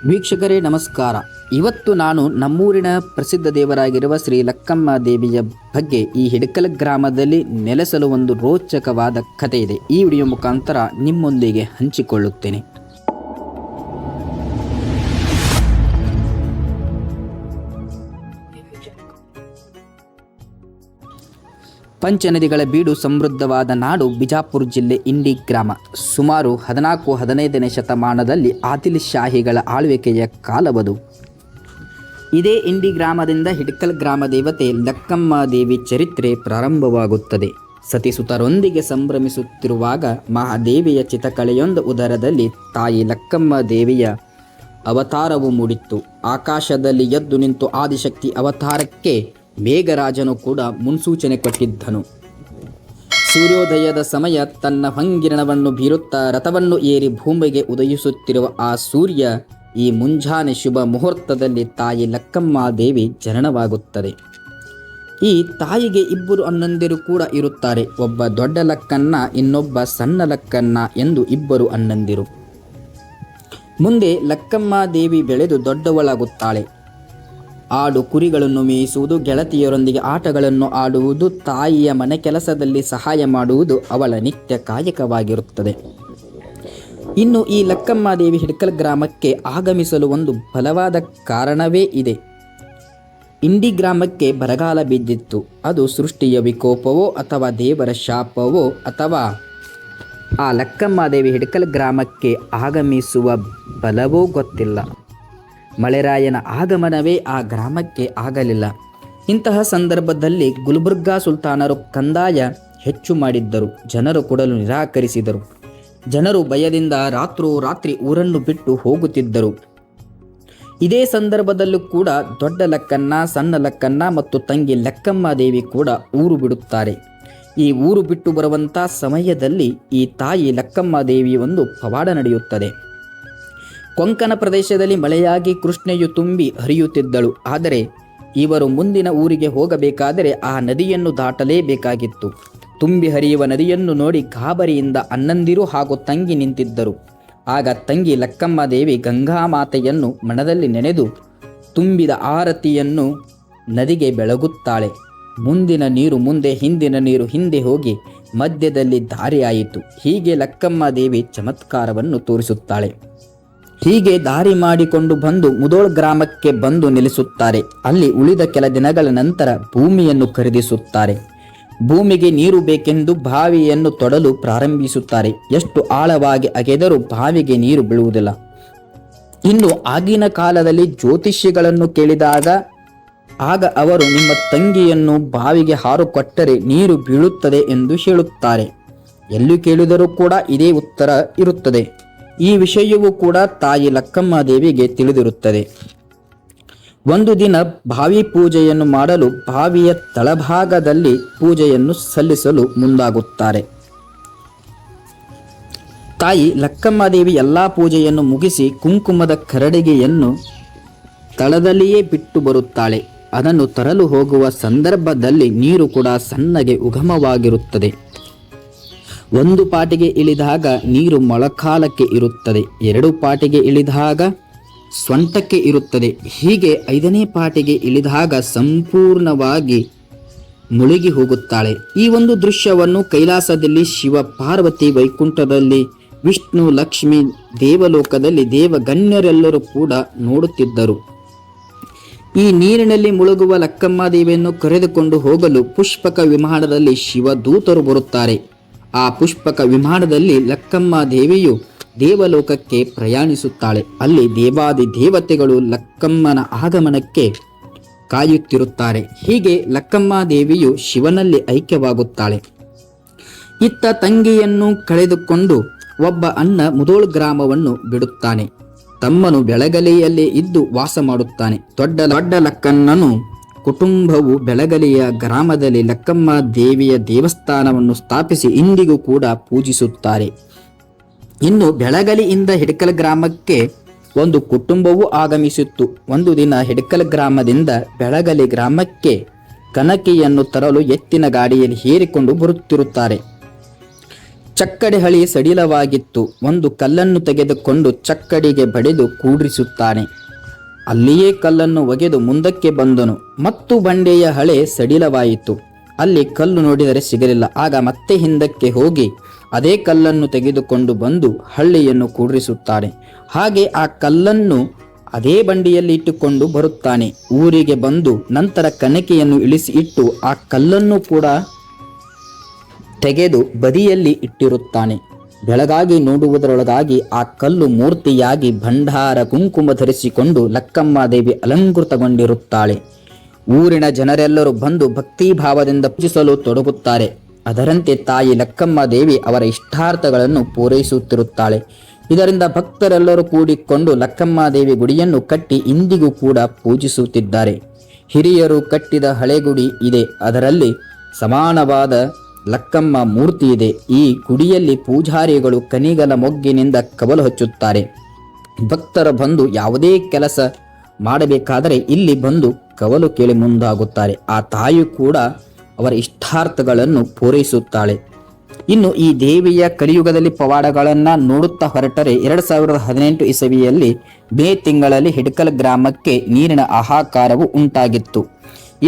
ವೀಕ್ಷಕರೇ ನಮಸ್ಕಾರ. ಇವತ್ತು ನಾನು ನಮ್ಮೂರಿನ ಪ್ರಸಿದ್ಧ ದೇವರಾಗಿರುವ ಶ್ರೀ ಲಕ್ಕಮ್ಮ ದೇವಿಯ ಬಗ್ಗೆ ಈ ಹಿಡಕಲ್ ಗ್ರಾಮದಲ್ಲಿ ನೆಲೆಸಲು ಒಂದು ರೋಚಕವಾದ ಕಥೆ ಇದೆ. ಈ ವಿಡಿಯೋ ಮುಖಾಂತರ ನಿಮ್ಮೊಂದಿಗೆ ಹಂಚಿಕೊಳ್ಳುತ್ತೇನೆ. ಪಂಚನದಿಗಳ ಬೀಡು ಸಮೃದ್ಧವಾದ ನಾಡು ಬಿಜಾಪುರ ಜಿಲ್ಲೆ ಇಂಡಿ ಗ್ರಾಮ. ಸುಮಾರು 14-15ನೇ ಶತಮಾನದಲ್ಲಿ ಆದಿಲ್ ಶಾಹಿಗಳ ಆಳ್ವಿಕೆಯ ಕಾಲವದು. ಇದೇ ಇಂಡಿ ಗ್ರಾಮದಿಂದ ಹಿಡಕಲ್ ಗ್ರಾಮ ದೇವತೆ ಲಕ್ಕಮ್ಮ ದೇವಿ ಚರಿತ್ರೆ ಪ್ರಾರಂಭವಾಗುತ್ತದೆ. ಸತಿಸುತರೊಂದಿಗೆ ಸಂಭ್ರಮಿಸುತ್ತಿರುವಾಗ ಮಹಾದೇವಿಯ ಚಿತಕಳೆಯೊಂದು ಉದರದಲ್ಲಿ ತಾಯಿ ಲಕ್ಕಮ್ಮ ದೇವಿಯ ಅವತಾರವು ಮೂಡಿತ್ತು. ಆಕಾಶದಲ್ಲಿ ಎದ್ದು ನಿಂತು ಆದಿಶಕ್ತಿ ಅವತಾರಕ್ಕೆ ಮೇಘರಾಜನು ಕೂಡ ಮುನ್ಸೂಚನೆ ಕೊಟ್ಟಿದ್ದನು. ಸೂರ್ಯೋದಯದ ಸಮಯ ತನ್ನ ಹೊಂಗಿರಣವನ್ನು ಬೀರುತ್ತಾ ರಥವನ್ನು ಏರಿ ಭೂಮಿಗೆ ಉದಯಿಸುತ್ತಿರುವ ಆ ಸೂರ್ಯ ಈ ಮುಂಜಾನೆ ಶುಭ ಮುಹೂರ್ತದಲ್ಲಿ ತಾಯಿ ಲಕ್ಕಮ್ಮ ದೇವಿ ಜನನವಾಗುತ್ತದೆ. ಈ ತಾಯಿಗೆ ಇಬ್ಬರು ಅಣ್ಣಂದಿರು ಕೂಡ ಇರುತ್ತಾರೆ. ಒಬ್ಬ ದೊಡ್ಡ ಲಕ್ಕನ್ನ, ಇನ್ನೊಬ್ಬ ಸಣ್ಣ ಲಕ್ಕನ್ನ ಎಂದು ಇಬ್ಬರು ಅಣ್ಣಂದಿರು. ಮುಂದೆ ಲಕ್ಕಮ್ಮ ದೇವಿ ಬೆಳೆದು ದೊಡ್ಡವಳಾಗುತ್ತಾಳೆ. ಆಡು ಕುರಿಗಳನ್ನು ಮೇಯಿಸುವುದು, ಗೆಳತಿಯರೊಂದಿಗೆ ಆಟಗಳನ್ನು ಆಡುವುದು, ತಾಯಿಯ ಮನೆ ಕೆಲಸದಲ್ಲಿ ಸಹಾಯ ಮಾಡುವುದು ಅವಳ ನಿತ್ಯ ಕಾಯಕವಾಗಿರುತ್ತದೆ. ಇನ್ನು ಈ ಲಕ್ಕಮ್ಮ ದೇವಿ ಹಿಡಕಲ್ ಗ್ರಾಮಕ್ಕೆ ಆಗಮಿಸಲು ಒಂದು ಬಲವಾದ ಕಾರಣವೇ ಇದೆ. ಇಂಡಿ ಗ್ರಾಮಕ್ಕೆ ಬರಗಾಲ ಬಿದ್ದಿತ್ತು. ಅದು ಸೃಷ್ಟಿಯ ವಿಕೋಪವೋ ಅಥವಾ ದೇವರ ಶಾಪವೋ ಅಥವಾ ಆ ಲಕ್ಕಮ್ಮ ದೇವಿ ಹಿಡಕಲ್ ಗ್ರಾಮಕ್ಕೆ ಆಗಮಿಸುವ ಬಲವೋ ಗೊತ್ತಿಲ್ಲ. ಮಳೆರಾಯನ ಆಗಮನವೇ ಆ ಗ್ರಾಮಕ್ಕೆ ಆಗಲಿಲ್ಲ. ಇಂತಹ ಸಂದರ್ಭದಲ್ಲಿ ಗುಲ್ಬರ್ಗಾ ಸುಲ್ತಾನರು ಕಂದಾಯ ಹೆಚ್ಚು ಮಾಡಿದ್ದರು. ಜನರು ಕೊಡಲು ನಿರಾಕರಿಸಿದರು. ಜನರು ಭಯದಿಂದ ರಾತ್ರೋರಾತ್ರಿ ಊರನ್ನು ಬಿಟ್ಟು ಹೋಗುತ್ತಿದ್ದರು. ಇದೇ ಸಂದರ್ಭದಲ್ಲೂ ಕೂಡ ದೊಡ್ಡ ಲಕ್ಕನ್ನ, ಸಣ್ಣ ಲಕ್ಕನ್ನ ಮತ್ತು ತಂಗಿ ಲಕ್ಕಮ್ಮ ದೇವಿ ಕೂಡ ಊರು ಬಿಡುತ್ತಾರೆ. ಈ ಊರು ಬಿಟ್ಟು ಬರುವಂಥ ಸಮಯದಲ್ಲಿ ಈ ತಾಯಿ ಲಕ್ಕಮ್ಮ ದೇವಿ ಒಂದು ಪವಾಡ ನಡೆಯುತ್ತದೆ. ಕೊಂಕಣ ಪ್ರದೇಶದಲ್ಲಿ ಮಳೆಯಾಗಿ ಕೃಷ್ಣೆಯು ತುಂಬಿ ಹರಿಯುತ್ತಿದ್ದಳು. ಆದರೆ ಇವರು ಮುಂದಿನ ಊರಿಗೆ ಹೋಗಬೇಕಾದರೆ ಆ ನದಿಯನ್ನು ದಾಟಲೇಬೇಕಾಗಿತ್ತು. ತುಂಬಿ ಹರಿಯುವ ನದಿಯನ್ನು ನೋಡಿ ಗಾಬರಿಯಿಂದ ಅಣ್ಣಂದಿರು ಹಾಗೂ ತಂಗಿ ನಿಂತಿದ್ದರು. ಆಗ ತಂಗಿ ಲಕ್ಕಮ್ಮ ದೇವಿ ಗಂಗಾಮಾತೆಯನ್ನು ಮನದಲ್ಲಿ ನೆನೆದು ತುಂಬಿದ ಆರತಿಯನ್ನು ನದಿಗೆ ಬೆಳಗುತ್ತಾಳೆ. ಮುಂದಿನ ನೀರು ಮುಂದೆ, ಹಿಂದಿನ ನೀರು ಹಿಂದೆ ಹೋಗಿ ಮಧ್ಯದಲ್ಲಿ ದಾರಿಯಾಯಿತು. ಹೀಗೆ ಲಕ್ಕಮ್ಮ ದೇವಿ ಚಮತ್ಕಾರವನ್ನು ತೋರಿಸುತ್ತಾಳೆ. ಹೀಗೆ ದಾರಿ ಮಾಡಿಕೊಂಡು ಬಂದು ಮುದೋಳ್ ಗ್ರಾಮಕ್ಕೆ ಬಂದು ನೆಲೆಸುತ್ತಾರೆ. ಅಲ್ಲಿ ಉಳಿದ ಕೆಲ ದಿನಗಳ ನಂತರ ಭೂಮಿಯನ್ನು ಖರೀದಿಸುತ್ತಾರೆ. ಭೂಮಿಗೆ ನೀರು ಬೇಕೆಂದು ಬಾವಿಯನ್ನು ತೊಡಲು ಪ್ರಾರಂಭಿಸುತ್ತಾರೆ. ಎಷ್ಟು ಆಳವಾಗಿ ಅಗೆದರೂ ಬಾವಿಗೆ ನೀರು ಬೀಳುವುದಿಲ್ಲ. ಇನ್ನು ಆಗಿನ ಕಾಲದಲ್ಲಿ ಜ್ಯೋತಿಷ್ಯಗಳನ್ನು ಕೇಳಿದಾಗ ಆಗ ಅವರು ನಿಮ್ಮ ತಂಗಿಯನ್ನು ಬಾವಿಗೆ ಹಾರು ಕೊಟ್ಟರೆ ನೀರು ಬೀಳುತ್ತದೆ ಎಂದು ಹೇಳುತ್ತಾರೆ. ಎಲ್ಲಿ ಕೇಳಿದರೂ ಕೂಡ ಇದೇ ಉತ್ತರ ಇರುತ್ತದೆ. ಈ ವಿಷಯವೂ ಕೂಡ ತಾಯಿ ಲಕ್ಕಮ್ಮ ದೇವಿಗೆ ತಿಳಿದಿರುತ್ತದೆ. ಒಂದು ದಿನ ಬಾವಿ ಪೂಜೆಯನ್ನು ಮಾಡಲು ಬಾವಿಯ ತಳಭಾಗದಲ್ಲಿ ಪೂಜೆಯನ್ನು ಸಲ್ಲಿಸಲು ಮುಂದಾಗುತ್ತಾರೆ. ತಾಯಿ ಲಕ್ಕಮ್ಮ ದೇವಿ ಎಲ್ಲಾ ಪೂಜೆಯನ್ನು ಮುಗಿಸಿ ಕುಂಕುಮದ ಕರಡಿಗೆಯನ್ನು ತಳದಲ್ಲಿಯೇ ಬಿಟ್ಟು ಬರುತ್ತಾಳೆ. ಅದನ್ನು ತರಲು ಹೋಗುವ ಸಂದರ್ಭದಲ್ಲಿ ನೀರು ಕೂಡ ಸಣ್ಣಗೆ ಉಗಮವಾಗಿರುತ್ತದೆ. ಒಂದು ಪಾಟಿಗೆ ಇಳಿದಾಗ ನೀರು ಮೊಳಕಾಲಕ್ಕೆ ಇರುತ್ತದೆ. 2 ಪಾಟಿಗೆ ಇಳಿದಾಗ ಸೊಂಟಕ್ಕೆ ಇರುತ್ತದೆ. ಹೀಗೆ 5ನೇ ಪಾಟಿಗೆ ಇಳಿದಾಗ ಸಂಪೂರ್ಣವಾಗಿ ಮುಳುಗಿ ಹೋಗುತ್ತಾಳೆ. ಈ ಒಂದು ದೃಶ್ಯವನ್ನು ಕೈಲಾಸದಲ್ಲಿ ಶಿವ ಪಾರ್ವತಿ, ವೈಕುಂಠದಲ್ಲಿ ವಿಷ್ಣು, ಲಕ್ಷ್ಮಿ, ದೇವಲೋಕದಲ್ಲಿ ದೇವಗಣ್ಯರೆಲ್ಲರೂ ಕೂಡ ನೋಡುತ್ತಿದ್ದರು. ಈ ನೀರಿನಲ್ಲಿ ಮುಳುಗುವ ಲಕ್ಕಮ್ಮ ದೇವಿಯನ್ನು ಕರೆದುಕೊಂಡು ಹೋಗಲು ಪುಷ್ಪಕ ವಿಮಾನದಲ್ಲಿ ಶಿವದೂತರು ಬರುತ್ತಾರೆ. ಆ ಪುಷ್ಪಕ ವಿಮಾನದಲ್ಲಿ ಲಕ್ಕಮ್ಮ ದೇವಿಯು ದೇವಲೋಕಕ್ಕೆ ಪ್ರಯಾಣಿಸುತ್ತಾಳೆ. ಅಲ್ಲಿ ದೇವಾದಿ ದೇವತೆಗಳು ಲಕ್ಕಮ್ಮನ ಆಗಮನಕ್ಕೆ ಕಾಯುತ್ತಿರುತ್ತಾರೆ. ಹೀಗೆ ಲಕ್ಕಮ್ಮ ದೇವಿಯು ಶಿವನಲ್ಲಿ ಐಕ್ಯವಾಗುತ್ತಾಳೆ. ಇತ್ತ ತಂಗಿಯನ್ನು ಕಳೆದುಕೊಂಡು ಒಬ್ಬ ಅಣ್ಣ ಮುದೋಳ್ ಗ್ರಾಮವನ್ನು ಬಿಡುತ್ತಾನೆ. ತಮ್ಮನು ಬೆಳಗಲಿಯಲ್ಲಿ ಇದ್ದು ವಾಸ ಮಾಡುತ್ತಾನೆ. ದೊಡ್ಡ ಲಕ್ಕನ್ನನು ಕುಟುಂಬವು ಬೆಳಗಲಿಯ ಗ್ರಾಮದಲ್ಲಿ ಲಕ್ಕಮ್ಮ ದೇವಿಯ ದೇವಸ್ಥಾನವನ್ನು ಸ್ಥಾಪಿಸಿ ಇಂದಿಗೂ ಕೂಡ ಪೂಜಿಸುತ್ತಾರೆ. ಇನ್ನು ಬೆಳಗಲಿಯಿಂದ ಹಿಡಕಲ್ ಗ್ರಾಮಕ್ಕೆ ಒಂದು ಕುಟುಂಬವೂ ಆಗಮಿಸಿತ್ತು. ಒಂದು ದಿನ ಹಿಡಕಲ್ ಗ್ರಾಮದಿಂದ ಬೆಳಗಲಿ ಗ್ರಾಮಕ್ಕೆ ಕನಕಿಯನ್ನು ತರಲು ಎತ್ತಿನ ಗಾಡಿಯಲ್ಲಿ ಹೇರಿಕೊಂಡು ಬರುತ್ತಿರುತ್ತಾರೆ. ಚಕ್ಕಡಿ ಹಳಿ ಸಡಿಲವಾಗಿತ್ತು. ಒಂದು ಕಲ್ಲನ್ನು ತೆಗೆದುಕೊಂಡು ಚಕ್ಕಡಿಗೆ ಬಡಿದು ಕೂಡಿಸುತ್ತಾನೆ. ಅಲ್ಲಿಯೇ ಕಲ್ಲನ್ನು ಒಗೆದು ಮುಂದಕ್ಕೆ ಬಂದನು ಮತ್ತು ಬಂಡೆಯ ಹಳೆ ಸಡಿಲವಾಯಿತು. ಅಲ್ಲಿ ಕಲ್ಲು ನೋಡಿದರೆ ಸಿಗಲಿಲ್ಲ. ಆಗ ಮತ್ತೆ ಹಿಂದಕ್ಕೆ ಹೋಗಿ ಅದೇ ಕಲ್ಲನ್ನು ತೆಗೆದುಕೊಂಡು ಬಂದು ಹಳ್ಳಿಯನ್ನು ಕೂಡಿಸುತ್ತಾನೆ. ಹಾಗೆ ಆ ಕಲ್ಲನ್ನು ಅದೇ ಬಂಡಿಯಲ್ಲಿ ಇಟ್ಟುಕೊಂಡು ಬರುತ್ತಾನೆ. ಊರಿಗೆ ಬಂದು ನಂತರ ಕಣಕೆಯನ್ನು ಇಳಿಸಿ ಇಟ್ಟು ಆ ಕಲ್ಲನ್ನು ಕೂಡ ತೆಗೆದು ಬದಿಯಲ್ಲಿ ಇಟ್ಟಿರುತ್ತಾನೆ. ಬೆಳಗಾಗಿ ನೋಡುವುದರೊಳಗಾಗಿ ಆ ಕಲ್ಲು ಮೂರ್ತಿಯಾಗಿ ಭಂಡಾರ ಕುಂಕುಮ ಧರಿಸಿಕೊಂಡು ಲಕ್ಕಮ್ಮ ದೇವಿ ಅಲಂಕೃತಗೊಂಡಿರುತ್ತಾಳೆ. ಊರಿನ ಜನರೆಲ್ಲರೂ ಬಂದು ಭಕ್ತಿಭಾವದಿಂದ ಪೂಜಿಸಲು ತೊಡಗುತ್ತಾರೆ. ಅದರಂತೆ ತಾಯಿ ಲಕ್ಕಮ್ಮ ದೇವಿ ಅವರ ಇಷ್ಟಾರ್ಥಗಳನ್ನು ಪೂರೈಸುತ್ತಿರುತ್ತಾಳೆ. ಇದರಿಂದ ಭಕ್ತರೆಲ್ಲರೂ ಕೂಡಿಕೊಂಡು ಲಕ್ಕಮ್ಮ ದೇವಿ ಗುಡಿಯನ್ನು ಕಟ್ಟಿ ಇಂದಿಗೂ ಕೂಡ ಪೂಜಿಸುತ್ತಿದ್ದಾರೆ. ಹಿರಿಯರು ಕಟ್ಟಿದ ಹಳೆ ಗುಡಿ ಇದೆ. ಅದರಲ್ಲಿ ಸಮಾನವಾದ ಲಕ್ಕಮ್ಮ ಮೂರ್ತಿ ಇದೆ. ಈ ಗುಡಿಯಲ್ಲಿ ಪೂಜಾರಿಗಳು ಕನಿಗಲ ಮೊಗ್ಗಿನಿಂದ ಕವಲು ಹಚ್ಚುತ್ತಾರೆ. ಭಕ್ತರ ಬಂದು ಯಾವುದೇ ಕೆಲಸ ಮಾಡಬೇಕಾದರೆ ಇಲ್ಲಿ ಬಂದು ಕವಲು ಕೇಳಿ ಮುಂದಾಗುತ್ತಾರೆ. ಆ ತಾಯಿ ಕೂಡ ಅವರ ಇಷ್ಟಾರ್ಥಗಳನ್ನು ಪೂರೈಸುತ್ತಾಳೆ. ಇನ್ನು ಈ ದೇವಿಯ ಕಲಿಯುಗದಲ್ಲಿ ಪವಾಡಗಳನ್ನು ನೋಡುತ್ತಾ ಹೊರಟರೆ 2018 ಇಸವಿಯಲ್ಲಿ ಮೇ ತಿಂಗಳಲ್ಲಿ ಹಿಡಕಲ್ ಗ್ರಾಮಕ್ಕೆ ನೀರಿನ ಹಾಹಾಕಾರವು ಉಂಟಾಗಿತ್ತು.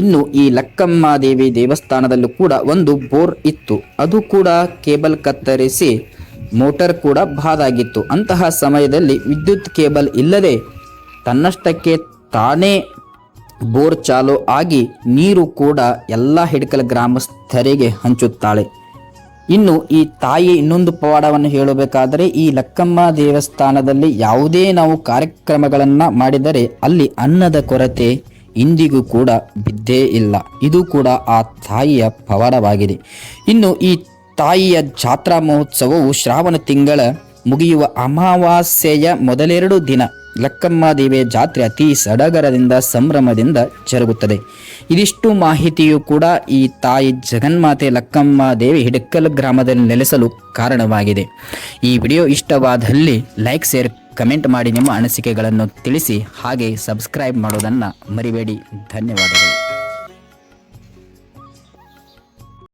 ಇನ್ನು ಈ ಲಕ್ಕಮ್ಮ ದೇವಿ ದೇವಸ್ಥಾನದಲ್ಲೂ ಕೂಡ ಒಂದು ಬೋರ್ ಇತ್ತು. ಅದು ಕೂಡ ಕೇಬಲ್ ಕತ್ತರಿಸಿ ಮೋಟಾರ್ ಕೂಡ ಬಾದಾಗಿತ್ತು. ಅಂತಹ ಸಮಯದಲ್ಲಿ ವಿದ್ಯುತ್ ಕೇಬಲ್ ಇಲ್ಲದೆ ತನ್ನಷ್ಟಕ್ಕೆ ತಾನೇ ಬೋರ್ ಚಾಲು ಆಗಿ ನೀರು ಕೂಡ ಎಲ್ಲ ಹಿಡಕಲ್ ಗ್ರಾಮಸ್ಥರಿಗೆ ಹಂಚುತ್ತಾಳೆ. ಇನ್ನು ಈ ತಾಯಿ ಇನ್ನೊಂದು ಪವಾಡವನ್ನು ಹೇಳಬೇಕಾದರೆ ಈ ಲಕ್ಕಮ್ಮ ದೇವಸ್ಥಾನದಲ್ಲಿ ಯಾವುದೇ ನಾವು ಕಾರ್ಯಕ್ರಮಗಳನ್ನು ಮಾಡಿದರೆ ಅಲ್ಲಿ ಅನ್ನದ ಕೊರತೆ ಇಂದಿಗೂ ಕೂಡ ಬಿದ್ದೇ ಇಲ್ಲ. ಇದು ಕೂಡ ಆ ತಾಯಿಯ ಪವಾಡವಾಗಿದೆ. ಇನ್ನು ಈ ತಾಯಿಯ ಜಾತ್ರಾ ಮಹೋತ್ಸವವು ಶ್ರಾವಣ ತಿಂಗಳ ಮುಗಿಯುವ ಅಮಾವಾಸ್ಯೆಯ ಮೊದಲೆರಡು ದಿನ ಲಕ್ಕಮ್ಮ ದೇವಿಯ ಜಾತ್ರೆ ಅತಿ ಸಡಗರದಿಂದ ಸಂಭ್ರಮದಿಂದ ಜರುಗುತ್ತದೆ. ಇದಿಷ್ಟು ಮಾಹಿತಿಯು ಕೂಡ ಈ ತಾಯಿ ಜಗನ್ಮಾತೆ ಲಕ್ಕಮ್ಮ ದೇವಿ ಹಿಡಕಲ್ ಗ್ರಾಮದಲ್ಲಿ ನೆಲೆಸಲು ಕಾರಣವಾಗಿದೆ. ಈ ವಿಡಿಯೋ ಇಷ್ಟವಾದಲ್ಲಿ ಲೈಕ್, ಶೇರ್, ಕಮೆಂಟ್ ಮಾಡಿ ನಿಮ್ಮ ಅನಿಸಿಕೆಗಳನ್ನು ತಿಳಿಸಿ. ಹಾಗೆ ಸಬ್ಸ್ಕ್ರೈಬ್ ಮಾಡೋದನ್ನು ಮರಿಬೇಡಿ. ಧನ್ಯವಾದಗಳು.